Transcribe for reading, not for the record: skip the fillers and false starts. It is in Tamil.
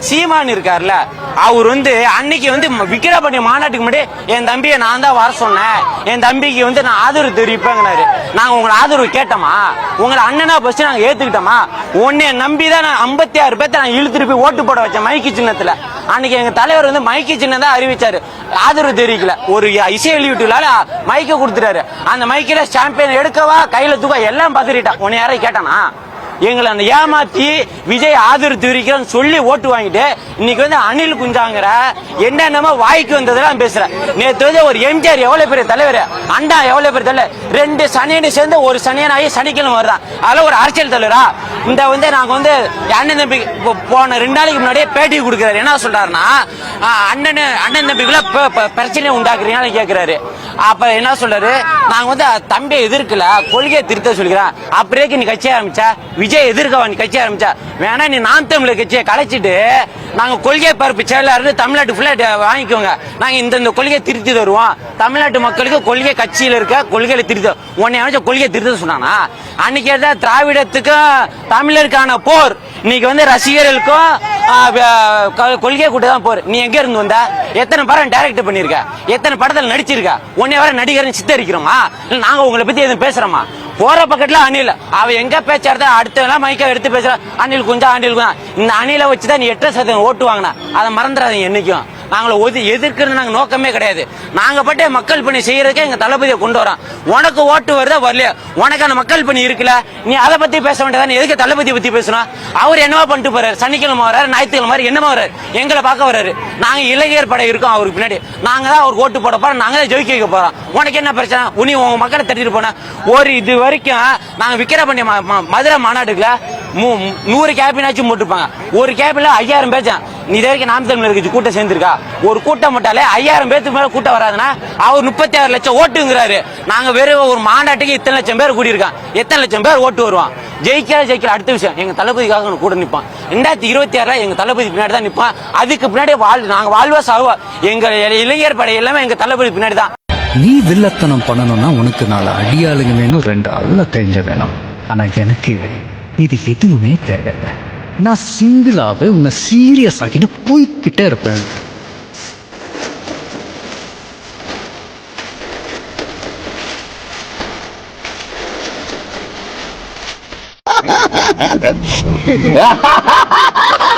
சீமான் இருக்காருல்ல, அவர் வந்து அன்னைக்கு வந்து விக்கிரவாண்டி மாநாட்டுக்கு முன்னாடி என் தம்பியை நான் தான் வர சொன்னேன், என் தம்பிக்கு வந்து நான் ஆதரவு தெரிவிப்பேங்கிறாரு. நாங்க உங்களை ஆதரவு கேட்டோமா? உங்களை அண்ணனா பஸ் நாங்க ஏத்துக்கிட்டோமா? உன்னைய நம்பிதான் நான் 56 பேர்த்த நான் இழுத்துட்டு போய் ஓட்டு போட வச்சேன் மைக்கு சின்னத்துல. அன்னைக்கு எங்க தலைவர் வந்து மைக்கு சின்னம் தான் அறிவிச்சாரு, ஆதரவு தெரிவிக்கல. ஒரு இசை வெளியீட்டுல மைக்க கொடுத்துட்டாரு. அந்த மைக்கில சாம்பியன் எடுக்கவா கையில தூக்க எல்லாம் பதறிட்டான். உன்னை யாரையும் கேட்டானா? எங்களை அந்த ஏமாத்தி விஜய் ஆதரவு தெரிவிக்கிறேன்னு சொல்லி ஓட்டு வாங்கிட்டு இன்னைக்கு வந்து அனில் குஞ்சாங்கிற என்னென்னமோ வாய்க்கு வந்ததெல்லாம் பேசுற. நேற்று வந்து ஒரு எம்ஜிஆர் எவ்வளவு பெரிய தலைவர், அண்டா எவ்வளவு பெரிய தலைவர், 2 சனியனை சேர்ந்து ஒரு சனியன் ஆகி சனிக்கிழமை வருதான். அதெல்லாம் ஒரு அரசியல் தலைவரா? இந்த வந்து நாங்க வந்து அண்ணன் தம்பி போன 2 நாளைக்கு முன்னாடியே பேட்டி கொடுக்குறாரு. என்ன சொல்றாருன்னா, அண்ணன் தம்பிக்குள்ள பிரச்சனை உண்டாக்குறீங்கன்னு கேட்கிறாரு. அப்ப என்ன சொல்றாரு, நாங்க வந்து தம்பியை எதிர்க்கல, கொள்கையை திருத்த சொல்லிக்கிறேன். அப்படியே நீ கட்சி ஆரம்பிச்சா, விஜய் எதிர்க்கவா நீ கட்சி ஆரம்பிச்சா? வேணா நீ நாம் தமிழர் கட்சியை கலைச்சிட்டு நாங்க கொள்கை பரப்பு செயலாளர் தமிழ்நாட்டு ஃபுல்லா வாங்கிக்கோங்க, நாங்க இந்த கொள்கையை திருத்தி தருவோம், தமிழ்நாட்டு மக்களுக்கு கொள்கை கட்சியில இருக்க கொள்கையில திருத்த. உன்னை அமைச்ச கொள்கையை திருத்த சொன்னானா? அன்னைக்கு தான் திராவிடத்துக்கும் தமிழருக்கான போர், இன்னைக்கு வந்து ரசிகர்களுக்கும் கொள்கை கூட்ட தான் போர். நீ எங்க இருந்து வந்த? எத்தனை படம் டைரக்ட் பண்ணிருக்க? எத்தனை படத்தில் நடிச்சிருக்க? உன்னை வர நடிகர்னு சித்தரிக்கிறோமா? நாங்க உங்களை பத்தி எதுவும் பேசுறோமா? போற பக்கத்துல அணில் அவ எங்க பேச்சாரு அடுத்த எல்லாம் மைக்க எடுத்து பேசுற. அணில் குஞ்சா அணில் குஞ்சா, இந்த அணிலை வச்சுதான் நீ 8% ஓட்டு வாங்கின. அதை மறந்துடாதீங்க. என்னைக்கும் நாங்கள எதிர்க்கிறது நாங்க நோக்கமே கிடையாது. நாங்க பட்டே மக்கள் பணி செய்யறதுக்கே எங்க தளபதியை கொண்டு வரோம். உனக்கு ஓட்டு வருதா வரலையா, உனக்கான மக்கள் பணி இருக்குல்ல, நீ அதை பத்தி பேச வேண்டியதான். எதுக்கு தளபதியை பத்தி பேசணும்? அவர் என்னவா பண்ணிட்டு போறாரு? சனிக்கிழமை வர்றாரு, ஞாயிற்றுக்கிழமை மாதிரி என்னமா வர்றாரு, எங்களை பார்க்க வர்றாரு. நாங்க இளைஞர் படை இருக்கோம் அவருக்கு பின்னாடி, நாங்க தான் அவருக்கு ஓட்டு போட போறோம், நாங்க தான் ஜெயிக்க வைக்க போறோம். உனக்கு என்ன பிரச்சனை? உனி உங்க மக்களை தட்டிட்டு போன ஒரு இது வரைக்கும் நாங்க விக்கிரவாண்டி மதுரை மாநாட்டுக்குள்ள 100 கேபினாச்சும் போட்டுப்பாங்க. ஒரு கேபின்ல 5000 பேர். நீ இது வரைக்கும் நாம் தமிழர் கட்சி கூட்டம் சேர்ந்திருக்கா? ஒரு கூட்டம் மட்டும் 5000 பேருக்கு மேல கூட்டம் வராதுன்னா அவர் 36 லட்சம் ஓட்டுங்கிறாரு. நாங்க வெறும் ஒரு மாநாட்டுக்கு இத்தனை லட்சம் பேர் கூடியிருக்கான். எத்தனை லட்சம் பேர் ஓட்டு வருவான்? ஜெயிக்கல அடுத்த விஷயம். எங்க தளபதிக்காக கூட நிற்பான். 2026 எங்க தளபதி பின்னாடி தான் நிற்பான். அதுக்கு பின்னாடி நாங்க வாழ்வா சாவா எங்க இளைஞர் படை எல்லாமே எங்க தளபதி பின்னாடி தான். நீ வில்லத்தனம் பண்ணணும்னா உனக்கு 4 அடியாளுங்க வேணும், 2 அல்ல தெரிஞ்ச வேணும். ஆனா எனக்கு இது எதுவுமே தேவையில்லை. நான் சிங்கிளாவே உன்னை சீரியஸ் ஆக்கிட்டு போய்கிட்டே இருப்பேன்.